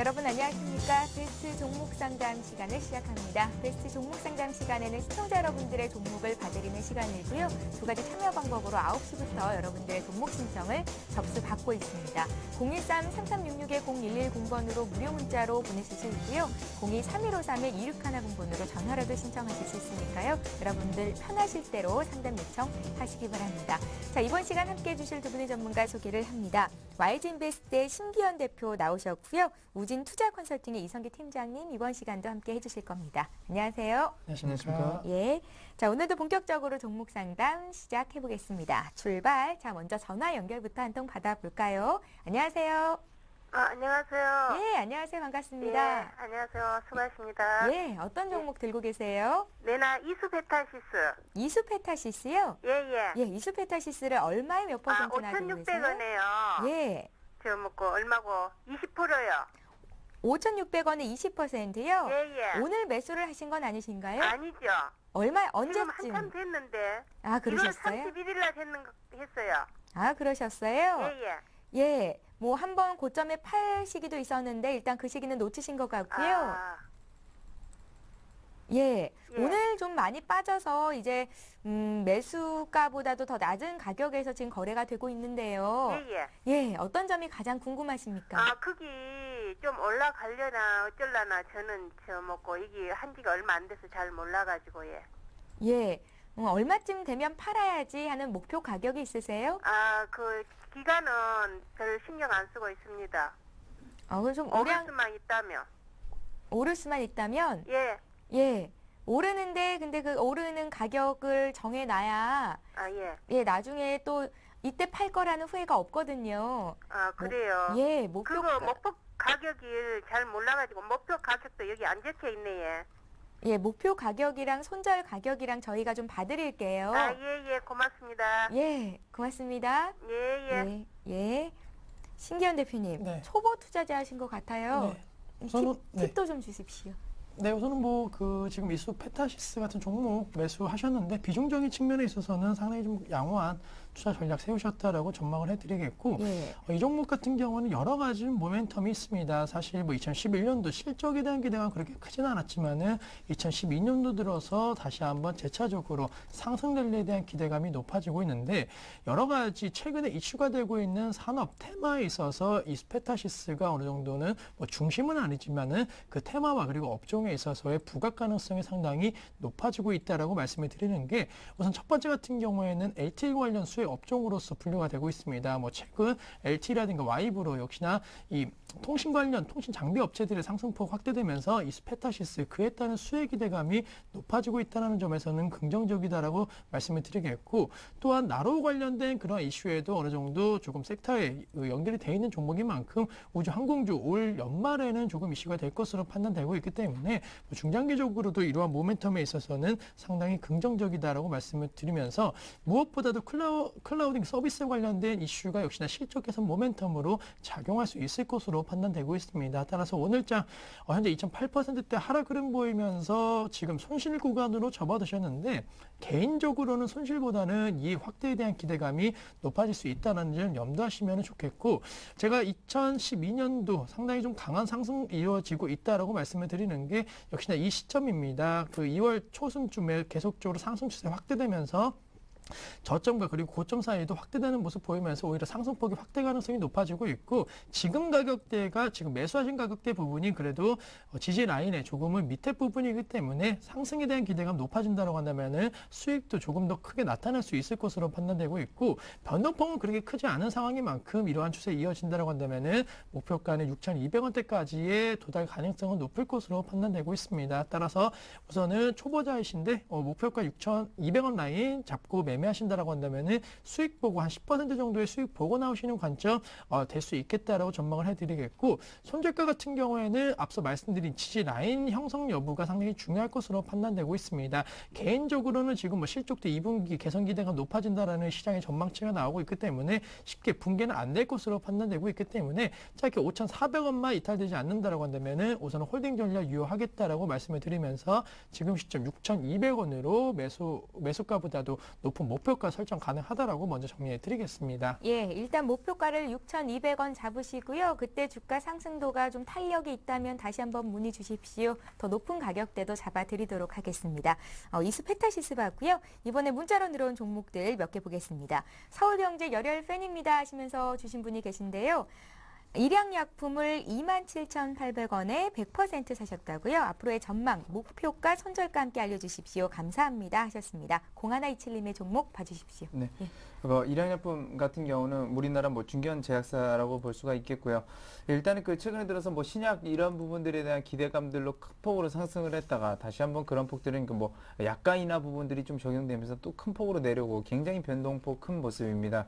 여러분 안녕하십니까? 베스트 종목 상담 시간을 시작합니다. 베스트 종목 상담 시간에는 시청자 여러분들의 종목을 봐드리는 시간이고요. 두 가지 참여 방법으로 9시부터 여러분들의 종목 신청을 접수 받고 있습니다. 013-3366-0110번으로 무료 문자로 보내실 수 있고요. 02-3153-2610번으로 전화로도 신청하실 수 있으니까요. 여러분들 편하실 대로 상담 요청하시기 바랍니다. 자, 이번 시간 함께해 주실 두 분의 전문가 소개를 합니다. YG인베스트의 심기현 대표 나오셨고요. 우진 투자 컨설팅의 이성기 팀장님 이번 시간도 함께 해주실 겁니다. 안녕하세요. 안녕하십니까. 예. 자, 오늘도 본격적으로 종목 상담 시작해 보겠습니다. 출발. 자, 먼저 전화 연결부터 한 통 받아볼까요? 안녕하세요. 안녕하세요. 예, 안녕하세요. 반갑습니다. 예, 안녕하세요. 수고하십니다. 예, 어떤 종목 들고 계세요? 네나 이수베타시스. 이수페타시스요? 예. 예, 이수페타시스를 얼마에 몇 퍼센트나 들고 계세요? 5,600원에요. 예. 저 먹고 얼마고 20%요. 5,600원에 20%요? 예. 오늘 매수를 하신 건 아니신가요? 아니죠. 얼마, 지금 언제쯤? 한참 됐는데. 아, 1월 그러셨어요? 31일 날 했어요. 아, 그러셨어요? 예. 예. 뭐 한 번 고점에 팔 시기도 있었는데 일단 그 시기는 놓치신 것 같고요. 예. 오늘 좀 많이 빠져서 이제 매수가보다도 더 낮은 가격에서 지금 거래가 되고 있는데요. 예. 예. 어떤 점이 가장 궁금하십니까? 거기 좀 올라가려나 어쩔라나 저는 저 먹고 이게 한 지가 얼마 안 돼서 잘 몰라가지고 예. 예. 얼마쯤 되면 팔아야지 하는 목표 가격이 있으세요? 그 기간은 별 신경 안 쓰고 있습니다. 그럼 좀 오를 수만 있다면. 오를 수만 있다면? 예. 예. 오르는데 근데 그 오르는 가격을 정해놔야 예, 나중에 또 이때 팔 거라는 후회가 없거든요. 그래요? 예, 목표 가격이 잘 몰라가지고 목표 가격도 여기 안 적혀 있네. 예. 예, 목표 가격이랑 손절 가격이랑 저희가 좀 봐드릴게요. 예, 고맙습니다. 예, 고맙습니다. 예. 신기현 대표님, 네. 초보 투자자 하신 것 같아요. 네. 팁도 좀 주십시오. 네, 우선은 지금 이수페타시스 같은 종목 매수하셨는데 비중적인 측면에 있어서는 상당히 좀 양호한 투자 전략 세우셨다라고 전망을 해드리겠고, 예. 이 종목 같은 경우는 여러 가지 모멘텀이 있습니다. 사실 2011년도 실적에 대한 기대가 그렇게 크지는 않았지만은 2012년도 들어서 다시 한번 재차적으로 상승 랠리에 대한 기대감이 높아지고 있는데, 여러 가지 최근에 이슈가 되고 있는 산업 테마에 있어서 이수페타시스가 어느 정도는 중심은 아니지만은 그 테마와 그리고 업종에 있어서의 부각 가능성이 상당히 높아지고 있다라고 말씀을 드리는 게, 우선 첫 번째 같은 경우에는 LTE 관련 수혜 업종으로서 분류가 되고 있습니다. 최근 LTE라든가 와이브로 역시나 이 통신 관련 통신 장비 업체들의 상승폭 확대되면서 이수페타시스 그에 따른 수혜 기대감이 높아지고 있다는 점에서는 긍정적이다라고 말씀을 드리겠고, 또한 나로 관련된 그런 이슈에도 어느 정도 조금 섹터에 연결이 되어 있는 종목인 만큼 우주 항공주 올 연말에는 조금 이슈가 될 것으로 판단되고 있기 때문에 중장기적으로도 이러한 모멘텀에 있어서는 상당히 긍정적이다라고 말씀을 드리면서, 무엇보다도 클라우딩 서비스 관련된 이슈가 역시나 실적 개선 모멘텀으로 작용할 수 있을 것으로 판단되고 있습니다. 따라서 오늘장 현재 2.8%대 하락 흐름 보이면서 지금 손실 구간으로 접어드셨는데, 개인적으로는 손실보다는 이 확대에 대한 기대감이 높아질 수 있다는 점 염두하시면 좋겠고, 제가 2012년도 상당히 좀 강한 상승 이루어지고 있다라고 말씀을 드리는 게 역시나 이 시점입니다. 그 2월 초순쯤에 계속적으로 상승 추세 확대되면서 저점과 그리고 고점 사이도 확대되는 모습 보이면서 오히려 상승폭이 확대 가능성이 높아지고 있고, 지금 가격대가 지금 매수하신 가격대 부분이 그래도 지지 라인의 조금은 밑에 부분이기 때문에 상승에 대한 기대감 높아진다고 한다면은 수익도 조금 더 크게 나타날 수 있을 것으로 판단되고 있고, 변동폭은 그렇게 크지 않은 상황인 만큼 이러한 추세 이어진다고 한다면은 목표가는 6,200원대까지의 도달 가능성은 높을 것으로 판단되고 있습니다. 따라서 우선은 초보자이신데 목표가 6,200원 라인 잡고 매매하신다라고 한다면은 수익 보고 한 10% 정도의 수익 보고 나오시는 관점 될 수 있겠다라고 전망을 해드리겠고, 손절가 같은 경우에는 앞서 말씀드린 지지 라인 형성 여부가 상당히 중요할 것으로 판단되고 있습니다. 개인적으로는 지금 실적도 2분기 개선 기대가 높아진다라는 시장의 전망치가 나오고 있기 때문에 쉽게 붕괴는 안 될 것으로 판단되고 있기 때문에 짧게 5,400원만 이탈되지 않는다라고 한다면은 우선 홀딩 전략 유효하겠다라고 말씀을 드리면서 지금 시점 6,200원으로 매수가보다도 높은 목표가 설정 가능하다라고 먼저 정리해 드리겠습니다. 예, 일단 목표가를 6,200원 잡으시고요. 그때 주가 상승도가 좀 탄력이 있다면 다시 한번 문의 주십시오. 더 높은 가격대도 잡아드리도록 하겠습니다. 이수 페타시스 봤고요. 이번에 문자로 들어온 종목들 몇 개 보겠습니다. 서울경제 열혈 팬입니다 하시면서 주신 분이 계신데요. 일양약품을 27,800원에 100% 사셨다고요. 앞으로의 전망, 목표가, 손절가 함께 알려주십시오. 감사합니다 하셨습니다. 0127님의 종목 봐주십시오. 네. 예. 일양약품 같은 경우는 우리나라 중견 제약사라고 볼 수가 있겠고요. 일단은 최근에 들어서 신약 이런 부분들에 대한 기대감들로 큰 폭으로 상승을 했다가 다시 한번 그런 폭들은 약가 인하 부분들이 좀 적용되면서 또 큰 폭으로 내려오고 굉장히 변동폭 큰 모습입니다.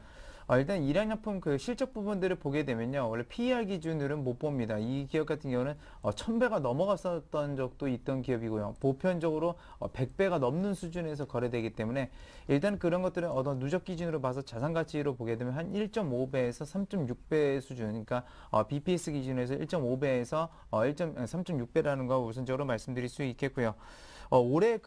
일단 일양약품 실적 부분들을 보게 되면요. 원래 PER 기준으로는 못 봅니다. 이 기업 같은 경우는 1000배가 넘어갔었던 적도 있던 기업이고요. 보편적으로 100배가 넘는 수준에서 거래되기 때문에 일단 그런 것들은 어떤 누적 기준으로 봐서 자산 가치로 보게 되면 한 1.5배에서 3.6배 수준, 그러니까 BPS 기준에서 1.5배에서 3.6배라는 거 우선적으로 말씀드릴 수 있겠고요. 올해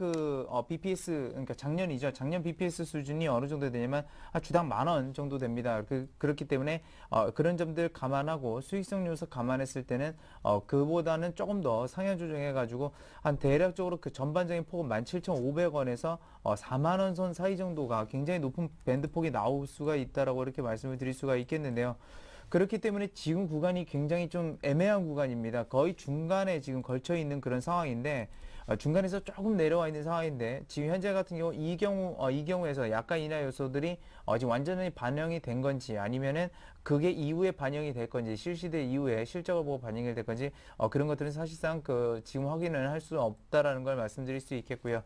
BPS, 그러니까 작년이죠. 작년 BPS 수준이 어느 정도 되냐면 주당 10,000원 정도 됩니다. 그렇기 때문에 그런 점들 감안하고 수익성 요소 감안했을 때는 그보다는 조금 더 상향 조정해가지고 한 대략적으로 전반적인 폭은 17,500원에서 40,000원 선 사이 정도가 굉장히 높은 밴드폭이 나올 수가 있다라고 이렇게 말씀을 드릴 수가 있겠는데요. 그렇기 때문에 지금 구간이 굉장히 좀 애매한 구간입니다. 거의 중간에 지금 걸쳐 있는 그런 상황인데 중간에서 조금 내려와 있는 상황인데 지금 현재 같은 경우 이 경우에서 약간 인하 요소들이 지금 완전히 반영이 된 건지 아니면은 그게 이후에 반영이 될 건지 실시될 이후에 실적을 보고 반영이 될 건지 그런 것들은 사실상 지금 확인을 할 수 없다라는 걸 말씀드릴 수 있겠고요.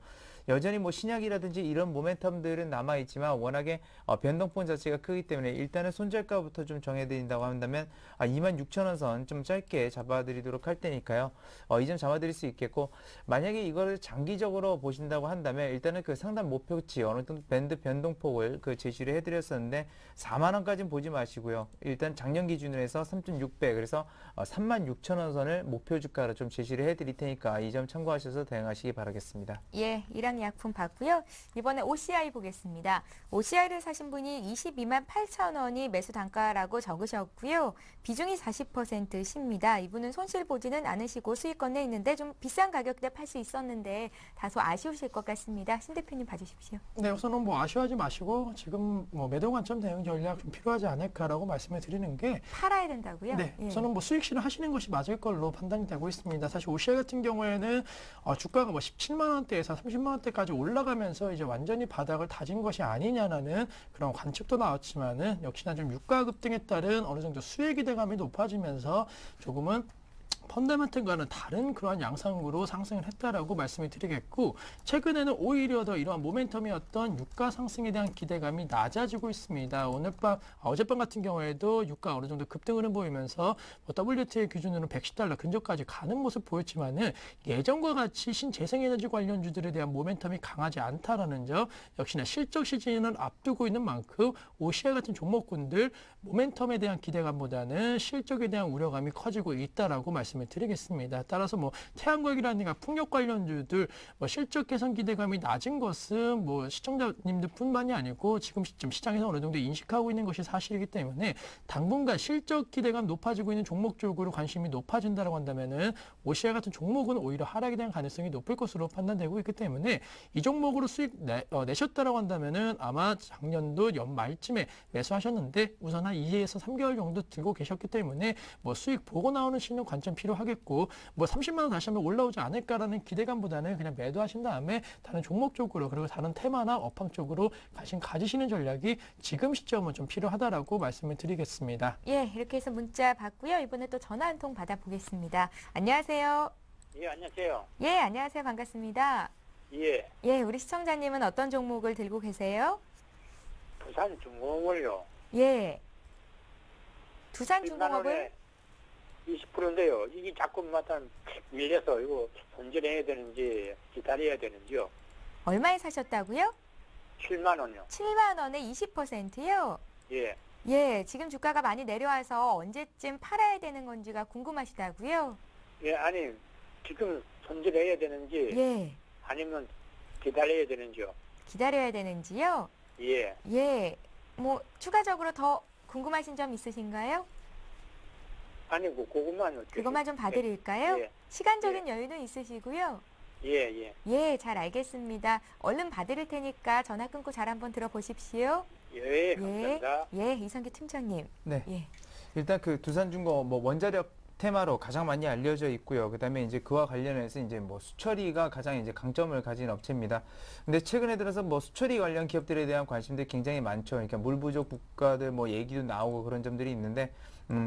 여전히 신약이라든지 이런 모멘텀들은 남아있지만 워낙에 변동폭 자체가 크기 때문에 일단은 손절가부터 좀 정해드린다고 한다면 26,000원 선 좀 짧게 잡아드리도록 할 테니까요. 이 점 잡아드릴 수 있겠고 만약에 이거를 장기적으로 보신다고 한다면 일단은 상단 목표치 어느 정도 밴드 변동폭을 제시를 해드렸었는데 40,000원까지는 보지 마시고요. 일단 작년 기준으로 해서 3.6배 그래서 36,000원 선을 목표 주가로 좀 제시를 해드릴 테니까 이 점 참고하셔서 대응하시기 바라겠습니다. 예, 일양약품 봤고요. 이번에 OCI 보겠습니다. OCI를 사신 분이 228,000원이 매수 단가라고 적으셨고요. 비중이 40%십니다. 이분은 손실 보지는 않으시고 수익권 내 있는데 좀 비싼 가격대 팔 수 있었는데 다소 아쉬우실 것 같습니다. 신 대표님 봐주십시오. 네, 우선은 아쉬워하지 마시고 지금 매도 관점 대응 전략 좀 필요하지 않을까라고 말씀을 드리는 게 팔아야 된다고요? 네, 예. 우선은 수익 실현하시는 것이 맞을 걸로 판단이 되고 있습니다. 사실 OCI 같은 경우에는 주가가 17만 원대에서 30만 원대까지 올라가면서 이제 완전히 바닥을 다진 것이 아니냐라는 그런 관측도 나왔지만은 역시나 좀 유가 급등에 따른 어느 정도 수혜 기대감이 높아지면서 조금은 펀더멘털과는 다른 그러한 양상으로 상승을 했다라고 말씀을 드리겠고 최근에는 오히려 더 이러한 모멘텀이었던 유가 상승에 대한 기대감이 낮아지고 있습니다. 어젯밤 같은 경우에도 유가 어느 정도 급등을 보이면서 WTI 기준으로 110달러 근접까지 가는 모습 보였지만은 예전과 같이 신재생에너지 관련주들에 대한 모멘텀이 강하지 않다라는 점 역시나 실적 시즌을 앞두고 있는 만큼 OCI 같은 종목군들 모멘텀에 대한 기대감보다는 실적에 대한 우려감이 커지고 있다라고 말씀을 드리겠습니다. 따라서 태양광이라든가 풍력 관련주들 실적 개선 기대감이 낮은 것은 시청자님들 뿐만이 아니고 지금 시점 시장에서 어느 정도 인식하고 있는 것이 사실이기 때문에 당분간 실적 기대감 높아지고 있는 종목 쪽으로 관심이 높아진다고 한다면은 OCI 같은 종목은 오히려 하락에 대한 가능성이 높을 것으로 판단되고 있기 때문에 이 종목으로 수익 내셨다라고 한다면은 아마 작년도 연말쯤에 매수하셨는데 우선 한 2에서 3개월 정도 들고 계셨기 때문에 수익 보고 나오는 신용 관점 필요하겠고 30만 원 다시 한번 올라오지 않을까라는 기대감보다는 그냥 매도하신 다음에 다른 종목 쪽으로 그리고 다른 테마나 업황 쪽으로 가지시는 전략이 지금 시점은 좀 필요하다라고 말씀을 드리겠습니다. 예, 이렇게 해서 문자 받고요. 이번에 또 전화 한 통 받아보겠습니다. 안녕하세요. 예, 안녕하세요. 예, 안녕하세요. 반갑습니다. 예, 예, 우리 시청자님은 어떤 종목을 들고 계세요? 두산중공업을요. 예. 두산중공업을 20%인데요. 이게 자꾸마다 밀려서 이거 손절해야 되는지 기다려야 되는지요. 얼마에 사셨다고요? 7만 원요. 7만 원에 20%요? 예, 예, 지금 주가가 많이 내려와서 언제쯤 팔아야 되는 건지가 궁금하시다고요? 예, 아니 지금 손절해야 되는지 예, 아니면 기다려야 되는지요. 기다려야 되는지요? 예. 예, 뭐 추가적으로 더 궁금하신 점 있으신가요? 아니고 그것만 어떻게? 그것만 좀 봐드릴까요? 예. 시간적인 여유는 있으시고요. 예, 예. 예, 잘 알겠습니다. 얼른 봐드릴 테니까 전화 끊고 잘 한번 들어보십시오. 예, 감사합니다. 예, 이성기 팀장님. 네. 예. 일단 그 두산중공업 뭐 원자력 테마로 가장 많이 알려져 있고요. 그다음에 이제 그와 관련해서 이제 뭐 수처리가 가장 이제 강점을 가진 업체입니다. 근데 최근에 들어서 뭐 수처리 관련 기업들에 대한 관심들이 굉장히 많죠. 그러니까 물 부족 국가들 뭐 얘기도 나오고 그런 점들이 있는데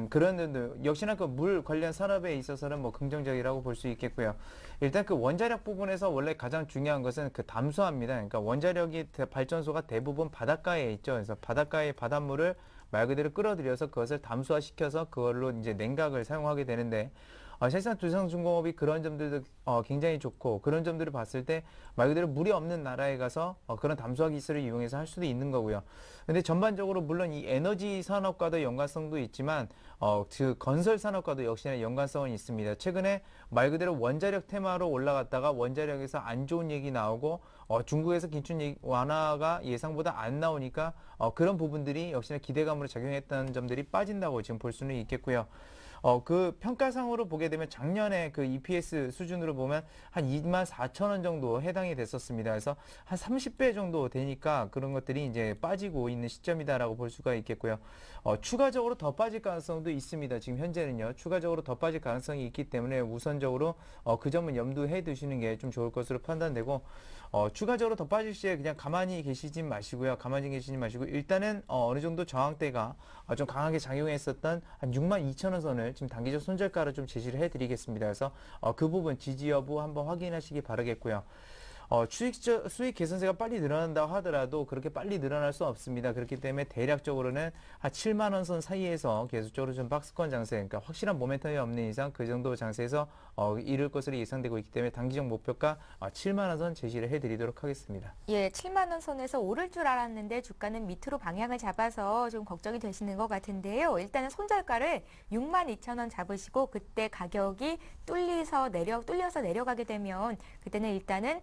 그런 점들 역시나 그 물 관련 산업에 있어서는 뭐 긍정적이라고 볼 수 있겠고요. 일단 그 원자력 부분에서 원래 가장 중요한 것은 그 담수화입니다. 그러니까 원자력이 발전소가 대부분 바닷가에 있죠. 그래서 바닷가의 바닷물을 말 그대로 끌어들여서 그것을 담수화시켜서 그걸로 이제 냉각을 사용하게 되는데 사실상 두산중공업이 그런 점들도 굉장히 좋고 그런 점들을 봤을 때 말 그대로 물이 없는 나라에 가서 그런 담수화 기술을 이용해서 할 수도 있는 거고요. 근데 전반적으로 물론 이 에너지 산업과도 연관성도 있지만 그 건설 산업과도 역시나 연관성은 있습니다. 최근에 말 그대로 원자력 테마로 올라갔다가 원자력에서 안 좋은 얘기 나오고 중국에서 긴축 완화가 예상보다 안 나오니까 그런 부분들이 역시나 기대감으로 작용했다는 점들이 빠진다고 지금 볼 수는 있겠고요. 그 평가상으로 보게 되면 작년에 그 EPS 수준으로 보면 한 24,000원 정도 해당이 됐었습니다. 그래서 한 30배 정도 되니까 그런 것들이 이제 빠지고 있는 시점이다라고 볼 수가 있겠고요. 추가적으로 더 빠질 가능성도 있습니다. 지금 현재는요. 추가적으로 더 빠질 가능성이 있기 때문에 우선적으로 그 점은 염두해 두시는 게 좀 좋을 것으로 판단되고 추가적으로 더 빠질 시에 그냥 가만히 계시지 마시고요. 가만히 계시지 마시고 일단은 어느 정도 저항대가 좀 강하게 작용했었던 한 62,000원 선을 지금 단기적 손절가로 좀 제시를 해드리겠습니다. 그래서 그 부분 지지 여부 한번 확인하시기 바라겠고요. 수익 개선세가 빨리 늘어난다고 하더라도 그렇게 빨리 늘어날 수 없습니다. 그렇기 때문에 대략적으로는 한 7만 원 선 사이에서 계속적으로 좀 박스권 장세, 그러니까 확실한 모멘텀이 없는 이상 그 정도 장세에서 이룰 것으로 예상되고 있기 때문에 단기적 목표가 7만 원 선 제시를 해드리도록 하겠습니다. 예, 7만 원 선에서 오를 줄 알았는데 주가는 밑으로 방향을 잡아서 좀 걱정이 되시는 것 같은데요. 일단은 손절가를 62,000원 잡으시고 그때 가격이 뚫려서 내려가게 되면 그때는 일단은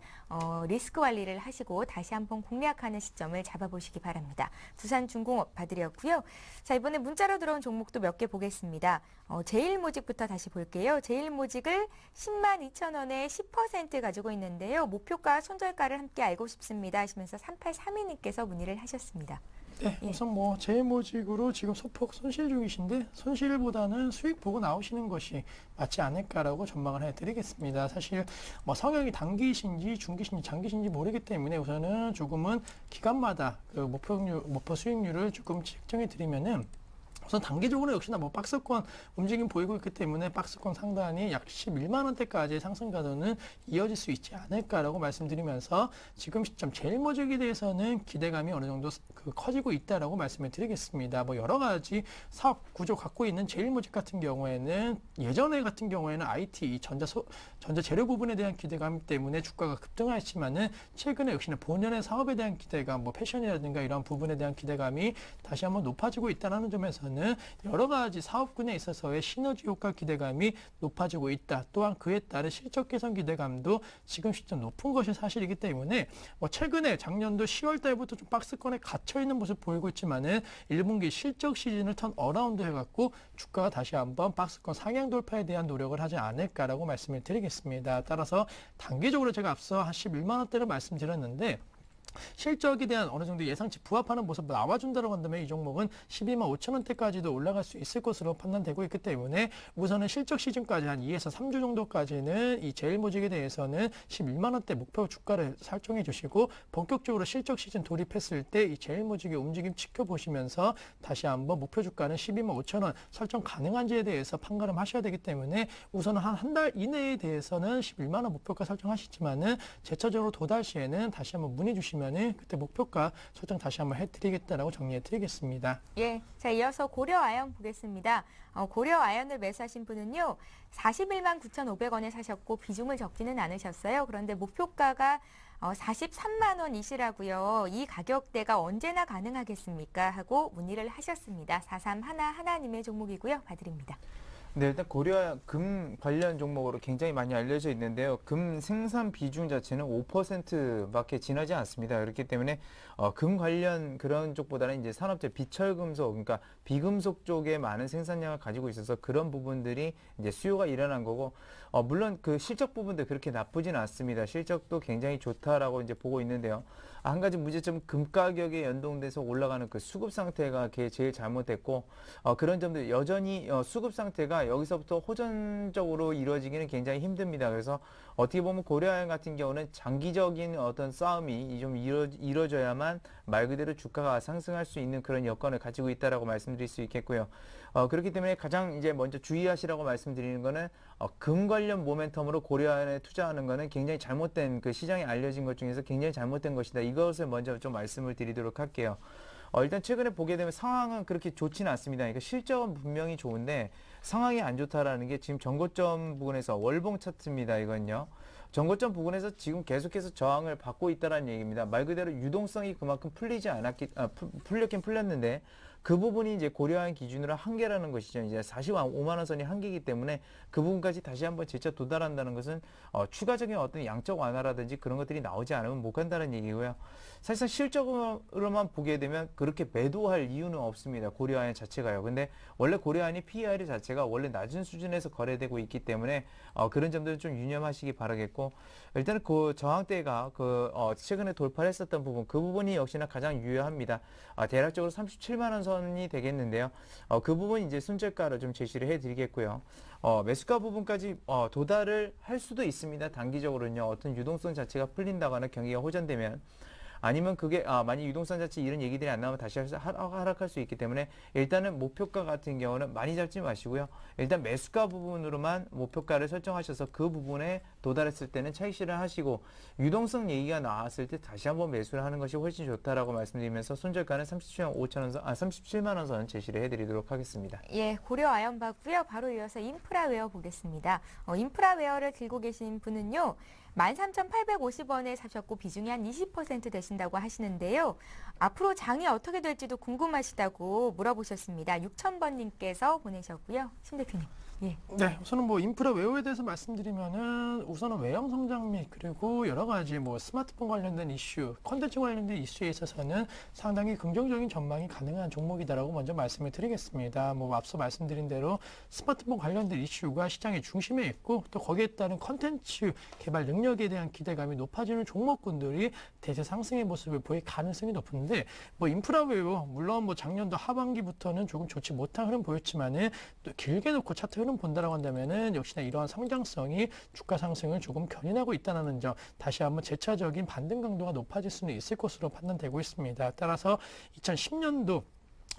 리스크 관리를 하시고 다시 한번 공략하는 시점을 잡아보시기 바랍니다. 두산중공업 봐드렸고요. 자, 이번에 문자로 들어온 종목도 몇 개 보겠습니다. 제일모직부터 다시 볼게요. 제일모직을 102,000원에 10% 가지고 있는데요. 목표가 손절가를 함께 알고 싶습니다 하시면서 3832님께서 문의를 하셨습니다. 네, 예. 우선 뭐 제일모직으로 지금 소폭 손실 중이신데 손실보다는 수익 보고 나오시는 것이 맞지 않을까라고 전망을 해드리겠습니다. 사실 뭐 성향이 단기신지 중기신지 장기신지 모르기 때문에 우선은 조금은 기간마다 그 목표 수익률을 조금 측정해 드리면은 우선 단기적으로 역시나 뭐 박스권 움직임 보이고 있기 때문에 박스권 상단이 약 11만 원대까지의 상승 가도는 이어질 수 있지 않을까라고 말씀드리면서 지금 시점 제일모직에 대해서는 기대감이 어느 정도 커지고 있다라고 말씀을 드리겠습니다. 뭐 여러 가지 사업 구조 갖고 있는 제일모직 같은 경우에는 예전에 같은 경우에는 IT 전자 재료 부분에 대한 기대감 때문에 주가가 급등했지만은 최근에 역시나 본연의 사업에 대한 기대감, 뭐 패션이라든가 이런 부분에 대한 기대감이 다시 한번 높아지고 있다는 점에서는 여러 가지 사업군에 있어서의 시너지 효과 기대감이 높아지고 있다. 또한 그에 따른 실적 개선 기대감도 지금 시점 높은 것이 사실이기 때문에 뭐 최근에 작년도 10월 달부터 좀 박스권에 갇혀 있는 모습 보이고 있지만은 1분기 실적 시즌을 턴 어라운드 해갖고 주가가 다시 한번 박스권 상향 돌파에 대한 노력을 하지 않을까라고 말씀을 드리겠습니다. 따라서 단기적으로 제가 앞서 한 11만 원대를 말씀드렸는데 실적에 대한 어느 정도 예상치 부합하는 모습 나와준다고 한다면 이 종목은 12만 5천 원대까지도 올라갈 수 있을 것으로 판단되고 있기 때문에 우선은 실적 시즌까지 한 2에서 3주 정도까지는 이 제일모직에 대해서는 11만 원대 목표 주가를 설정해 주시고 본격적으로 실적 시즌 돌입했을 때 이 제일모직의 움직임 지켜보시면서 다시 한번 목표 주가는 12만 5천 원 설정 가능한지에 대해서 판가름하셔야 되기 때문에 우선은 한 달 이내에 대해서는 11만 원 목표가 설정하시지만은 제차적으로 도달 시에는 다시 한번 문의 주시면 그때 목표가 설정 다시 한번 해드리겠다라고 정리해드리겠습니다. 예, 자 이어서 고려아연 보겠습니다. 고려아연을 매수하신 분은요. 41만 9,500원에 사셨고 비중을 적지는 않으셨어요. 그런데 목표가가 43만 원이시라고요. 이 가격대가 언제나 가능하겠습니까? 하고 문의를 하셨습니다. 4311님의 종목이고요. 봐드립니다. 네, 일단 고려 금 관련 종목으로 굉장히 많이 알려져 있는데요. 금 생산 비중 자체는 5%밖에 지나지 않습니다. 그렇기 때문에 금 관련 그런 쪽보다는 이제 산업재 비철금속, 그러니까 비금속 쪽에 많은 생산량을 가지고 있어서 그런 부분들이 이제 수요가 일어난 거고, 물론 그 실적 부분도 그렇게 나쁘진 않습니다. 실적도 굉장히 좋다라고 이제 보고 있는데요. 한 가지 문제점은 금 가격에 연동돼서 올라가는 그 수급 상태가 그게 제일 잘못됐고, 그런 점들 여전히 수급 상태가 여기서부터 호전적으로 이루어지기는 굉장히 힘듭니다. 그래서 어떻게 보면 고려아연 같은 경우는 장기적인 어떤 싸움이 좀 이루어져야만 말 그대로 주가가 상승할 수 있는 그런 여건을 가지고 있다라고 말씀드릴 수 있겠고요. 그렇기 때문에 가장 이제 먼저 주의하시라고 말씀드리는 거는 금 관련 모멘텀으로 고려아연에 투자하는 거는 굉장히 잘못된 그 시장에 알려진 것 중에서 굉장히 잘못된 것이다. 이것을 먼저 좀 말씀을 드리도록 할게요. 일단 최근에 보게 되면 상황은 그렇게 좋지는 않습니다. 그러니까 실적은 분명히 좋은데 상황이 안 좋다라는 게 지금 전고점 부분에서 월봉 차트입니다. 이건요. 전고점 부분에서 지금 계속해서 저항을 받고 있다는 얘기입니다. 말 그대로 유동성이 그만큼 풀렸긴 풀렸는데 그 부분이 이제 고려한 기준으로 한계라는 것이죠. 이제 45만 원 선이 한계이기 때문에 그 부분까지 다시 한번 재차 도달한다는 것은 추가적인 어떤 양적 완화라든지 그런 것들이 나오지 않으면 못 간다는 얘기고요. 사실상 실적으로만 보게 되면 그렇게 매도할 이유는 없습니다. 고려아연 자체가요. 근데 원래 고려아연이 PER 자체가 원래 낮은 수준에서 거래되고 있기 때문에 그런 점들은 좀 유념하시기 바라겠고, 일단은 그 저항대가 최근에 돌파를 했었던 부분, 그 부분이 역시나 가장 유효합니다. 대략적으로 37만 원 선이 되겠는데요. 그 부분 이제 순저가로 좀 제시를 해드리겠고요. 매수가 부분까지 도달을 할 수도 있습니다. 단기적으로는요. 어떤 유동성 자체가 풀린다거나 경기가 호전되면, 아니면 그게 만약 유동성 자체 이런 얘기들이 안 나오면 다시 하락할 수 있기 때문에 일단은 목표가 같은 경우는 많이 잡지 마시고요. 일단 매수가 부분으로만 목표가를 설정하셔서 그 부분에 도달했을 때는 차익 실현하시고, 유동성 얘기가 나왔을 때 다시 한번 매수를 하는 것이 훨씬 좋다라고 말씀드리면서 손절가는 37만 원 선 제시를 해드리도록 하겠습니다. 예, 고려아연 봤고요. 바로 이어서 인프라웨어 보겠습니다. 인프라웨어를 들고 계신 분은요. 13,850원에 사셨고 비중이 한 20% 되신다고 하시는데요. 앞으로 장이 어떻게 될지도 궁금하시다고 물어보셨습니다. 6000번님께서 보내셨고요. 심 대표님. 예. 네, 우선은 뭐 인프라 외호에 대해서 말씀드리면은 우선은 외형 성장 및 그리고 여러 가지 뭐 스마트폰 관련된 이슈, 콘텐츠 관련된 이슈에 있어서는 상당히 긍정적인 전망이 가능한 종목이다라고 먼저 말씀을 드리겠습니다. 뭐 앞서 말씀드린 대로 스마트폰 관련된 이슈가 시장의 중심에 있고 또 거기에 따른 콘텐츠 개발 능력에 대한 기대감이 높아지는 종목군들이 대세 상승의 모습을 보일 가능성이 높은데, 뭐 인프라 외호 물론 뭐 작년도 하반기부터는 조금 좋지 못한 흐름 보였지만은 또 길게 놓고 차트 흐름 본다라고 한다면은 역시나 이러한 성장성이 주가 상승을 조금 견인하고 있다는 점, 다시 한번 재차적인 반등 강도가 높아질 수는 있을 것으로 판단되고 있습니다. 따라서 2010년도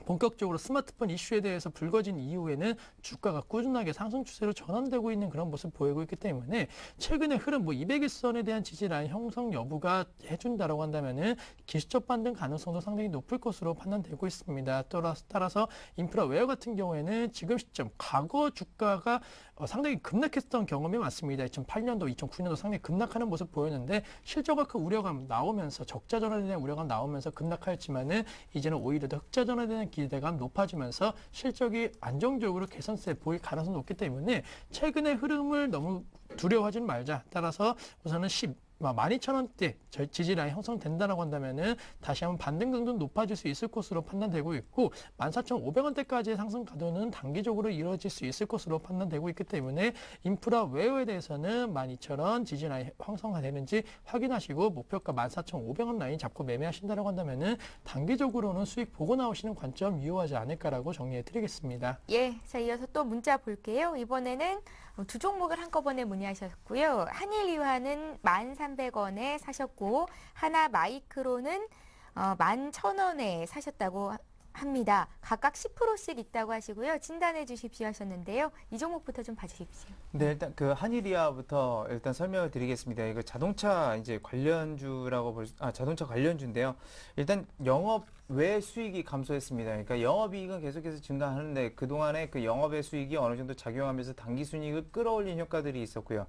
본격적으로 스마트폰 이슈에 대해서 불거진 이후에는 주가가 꾸준하게 상승 추세로 전환되고 있는 그런 모습 보이고 있기 때문에 최근의 흐름 뭐 200일선에 대한 지지라인 형성 여부가 해준다라고 한다면은 기술적 반등 가능성도 상당히 높을 것으로 판단되고 있습니다. 따라서 인프라웨어 같은 경우에는 지금 시점 과거 주가가 상당히 급락했던 경험이 많습니다. 2008년도, 2009년도 상당히 급락하는 모습 보였는데 실적과 그 우려감 나오면서 적자 전환에 대한 우려감 나오면서 급락했지만은 이제는 오히려 더 흑자 전환에 대한 기대감 높아지면서 실적이 안정적으로 개선세 보일 가능성이 높기 때문에 최근의 흐름을 너무 두려워하지는 말자. 따라서 우선은 12,000원대 지지라인 형성된다라고 한다면은 다시 한번 반등 강도는 높아질 수 있을 것으로 판단되고 있고, 14,500원대까지의 상승 가도는 단기적으로 이루어질 수 있을 것으로 판단되고 있기 때문에 인프라 외호에 대해서는 12,000원 지지라인 형성가 되는지 확인하시고 목표가 14,500원 라인 잡고 매매하신다라고 한다면은 단기적으로는 수익 보고 나오시는 관점 유효하지 않을까라고 정리해 드리겠습니다. 예, 자 이어서 또 문자 볼게요. 이번에는 두 종목을 한꺼번에 문의하셨고요. 한일유화는 1,300원에 사셨고 하나 마이크로는 11,000원에 사셨다고 합니다. 각각 10%씩 있다고 하시고요. 진단해 주십시오 하셨는데요. 이 종목부터 좀 봐주십시오. 네, 일단 그 한일이아부터 일단 설명을 드리겠습니다. 이거 자동차 이제 관련주라고 자동차 관련주인데요. 일단 영업 외 수익이 감소했습니다. 그러니까 영업이익은 계속해서 증가하는데 그동안에 그 영업의 수익이 어느 정도 작용하면서 당기순이익을 끌어올린 효과들이 있었고요.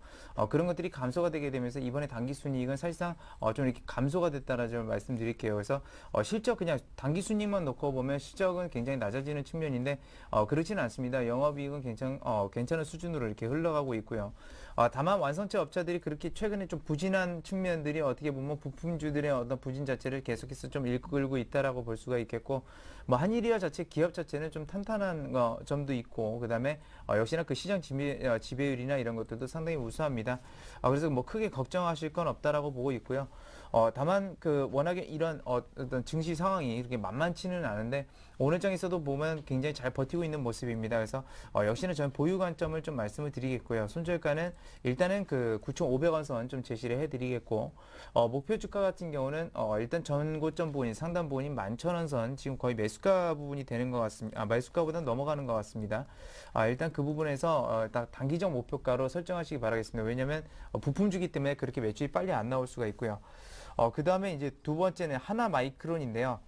그런 것들이 감소가 되게 되면서 이번에 당기순이익은 사실상 좀 이렇게 감소가 됐다는 점을 말씀드릴게요. 그래서 실적 그냥 당기순이익만 놓고 보면 실적은 굉장히 낮아지는 측면인데 그렇지는 않습니다. 영업이익은 괜찮은 수준으로 이렇게 흘러가고 있고요. 다만 완성차 업체들이 그렇게 최근에 좀 부진한 측면들이 어떻게 보면 부품주들의 어떤 부진 자체를 계속해서 좀 이끌고 있다라고 볼 수가 있겠고, 뭐 한일이어 자체 기업 자체는 좀 탄탄한 점도 있고, 그다음에 역시나 그 시장 지배율이나 이런 것들도 상당히 우수합니다. 그래서 뭐 크게 걱정하실 건 없다라고 보고 있고요. 다만 그 워낙에 이런 어떤 증시 상황이 이렇게 만만치는 않은데 오늘 장에서도 보면 굉장히 잘 버티고 있는 모습입니다. 그래서 역시나 저는 보유 관점을 좀 말씀을 드리겠고요. 손절가는 일단은 그 9,500원 선 좀 제시를 해드리겠고, 목표 주가 같은 경우는 일단 전고점 부분인 상단 부분인 11,000원 선 지금 거의 매수가 부분이 되는 것 같습니다. 매수가보다 넘어가는 것 같습니다. 일단 그 부분에서 딱 단기적 목표가로 설정하시기 바라겠습니다. 왜냐하면 부품주기 때문에 그렇게 매출이 빨리 안 나올 수가 있고요. 그 다음에 이제 두 번째는 하나마이크론인데요.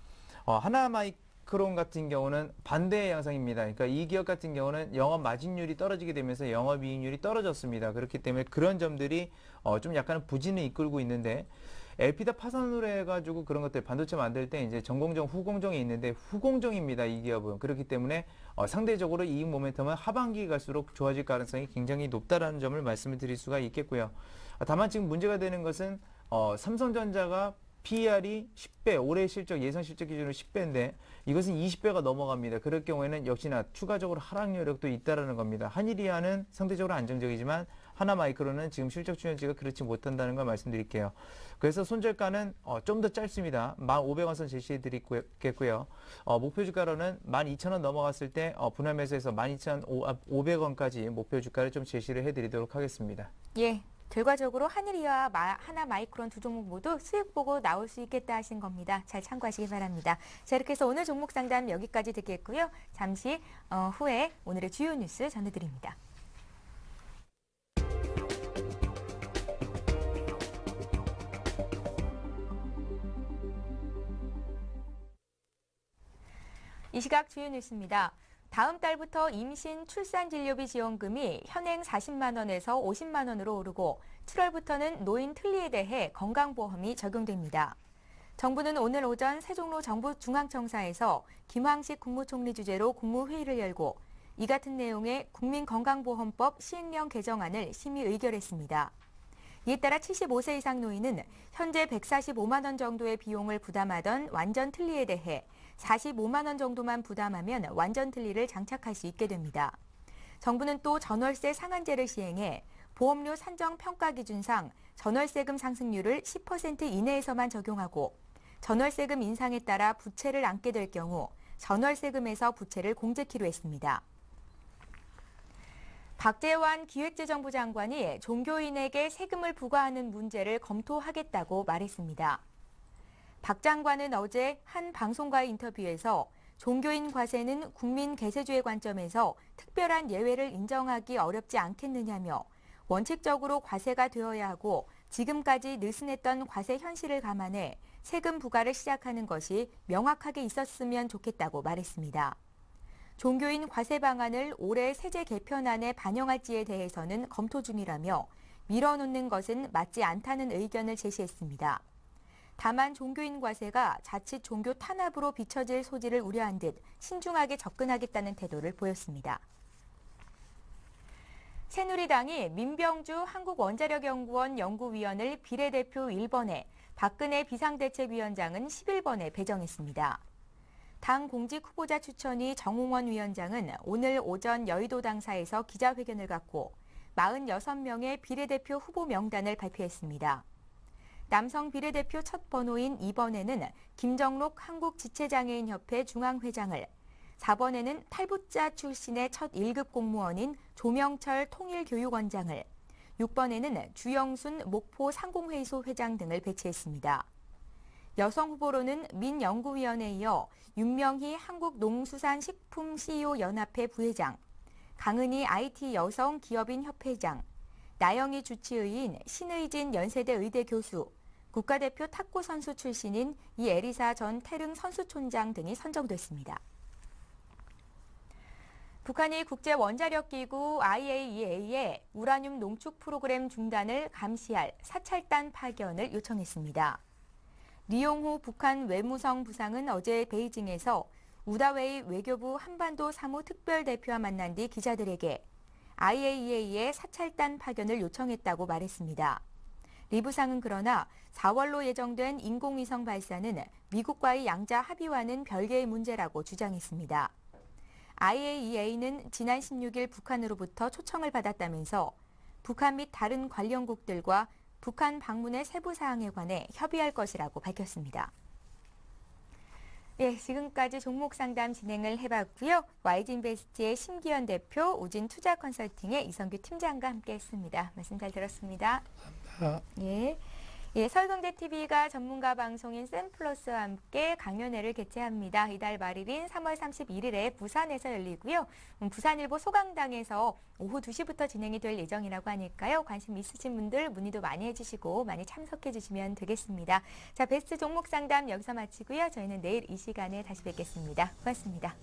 하나마이크론 같은 경우는 반대의 양상입니다. 그러니까 이 기업 같은 경우는 영업 마진율이 떨어지게 되면서 영업이익률이 떨어졌습니다. 그렇기 때문에 그런 점들이 좀 약간 부진을 이끌고 있는데, LP다 파산으로 해가지고 그런 것들 반도체 만들 때 이제 전공정, 후공정이 있는데 후공정입니다. 이 기업은. 그렇기 때문에 상대적으로 이익 모멘텀은 하반기 갈수록 좋아질 가능성이 굉장히 높다라는 점을 말씀을 드릴 수가 있겠고요. 다만 지금 문제가 되는 것은 삼성전자가 PER이 10배, 올해 실적, 예상 실적 기준으로 10배인데 이것은 20배가 넘어갑니다. 그럴 경우에는 역시나 추가적으로 하락 여력도 있다라는 겁니다. 한일이아는 상대적으로 안정적이지만 하나마이크론은 지금 실적 추현치가 그렇지 못한다는 걸 말씀드릴게요. 그래서 손절가는 좀 더 짧습니다. 1,500원 선 제시해 드리겠고요. 목표 주가로는 12,000원 넘어갔을 때 분할 매수해서 12,500원까지 목표 주가를 좀 제시를 해 드리도록 하겠습니다. 예. 결과적으로 한일이와 하나마이크론 두 종목 모두 수익 보고 나올 수 있겠다 하신 겁니다. 잘 참고하시기 바랍니다. 자, 이렇게 해서 오늘 종목 상담 여기까지 듣겠고요. 잠시 후에 오늘의 주요 뉴스 전해드립니다. 이 시각 주요 뉴스입니다. 다음 달부터 임신 출산 진료비 지원금이 현행 40만 원에서 50만 원으로 오르고 7월부터는 노인 틀니에 대해 건강보험이 적용됩니다. 정부는 오늘 오전 세종로 정부중앙청사에서 김황식 국무총리 주재로 국무회의를 열고 이 같은 내용의 국민건강보험법 시행령 개정안을 심의 의결했습니다. 이에 따라 75세 이상 노인은 현재 145만 원 정도의 비용을 부담하던 완전 틀니에 대해 45만 원 정도만 부담하면 완전 틀니를 장착할 수 있게 됩니다. 정부는 또 전월세 상한제를 시행해 보험료 산정 평가 기준상 전월세금 상승률을 10% 이내에서만 적용하고 전월세금 인상에 따라 부채를 안게 될 경우 전월세금에서 부채를 공제키로 했습니다. 박재환 기획재정부 장관이 종교인에게 세금을 부과하는 문제를 검토하겠다고 말했습니다. 박 장관은 어제 한 방송과의 인터뷰에서 종교인 과세는 국민 계세주의 관점에서 특별한 예외를 인정하기 어렵지 않겠느냐며 원칙적으로 과세가 되어야 하고 지금까지 느슨했던 과세 현실을 감안해 세금 부과를 시작하는 것이 명확하게 있었으면 좋겠다고 말했습니다. 종교인 과세 방안을 올해 세제 개편안에 반영할지에 대해서는 검토 중이라며 밀어놓는 것은 맞지 않다는 의견을 제시했습니다. 다만 종교인 과세가 자칫 종교 탄압으로 비춰질 소지를 우려한 듯 신중하게 접근하겠다는 태도를 보였습니다. 새누리당이 민병주 한국원자력연구원 연구위원을 비례대표 1번에 박근혜 비상대책위원장은 11번에 배정했습니다. 당 공직 후보자 추천위 정홍원 위원장은 오늘 오전 여의도 당사에서 기자회견을 갖고 46명의 비례대표 후보 명단을 발표했습니다. 남성 비례대표 첫 번호인 2번에는 김정록 한국지체장애인협회 중앙회장을, 4번에는 탈북자 출신의 첫 1급 공무원인 조명철 통일교육원장을, 6번에는 주영순 목포 상공회의소 회장 등을 배치했습니다. 여성 후보로는 민연구위원에 이어 윤명희 한국농수산식품 CEO 연합회 부회장, 강은희 IT 여성 기업인 협회장, 나영희 주치의인 신의진 연세대 의대 교수, 국가대표 탁구 선수 출신인 이에리사 전 태릉 선수촌장 등이 선정됐습니다. 북한이 국제원자력기구 IAEA에 우라늄 농축 프로그램 중단을 감시할 사찰단 파견을 요청했습니다. 리용호 북한 외무성 부상은 어제 베이징에서 우다웨이 외교부 한반도 사무 특별대표와 만난 뒤 기자들에게 IAEA의 사찰단 파견을 요청했다고 말했습니다. 리 부상은 그러나 4월로 예정된 인공위성 발사는 미국과의 양자 합의와는 별개의 문제라고 주장했습니다. IAEA는 지난 16일 북한으로부터 초청을 받았다면서 북한 및 다른 관련국들과 북한 방문의 세부 사항에 관해 협의할 것이라고 밝혔습니다. 예, 지금까지 종목 상담 진행을 해봤고요. YG인베스트의 심기현 대표, 우진 투자 컨설팅의 이성규 팀장과 함께했습니다. 말씀 잘 들었습니다. 예. 예, 서울경제TV가 전문가 방송인 샘플러스와 함께 강연회를 개최합니다. 이달 말일인 3월 31일에 부산에서 열리고요. 부산일보 소강당에서 오후 2시부터 진행이 될 예정이라고 하니까요. 관심 있으신 분들 문의도 많이 해주시고 많이 참석해 주시면 되겠습니다. 자, 베스트 종목 상담 여기서 마치고요. 저희는 내일 이 시간에 다시 뵙겠습니다. 고맙습니다.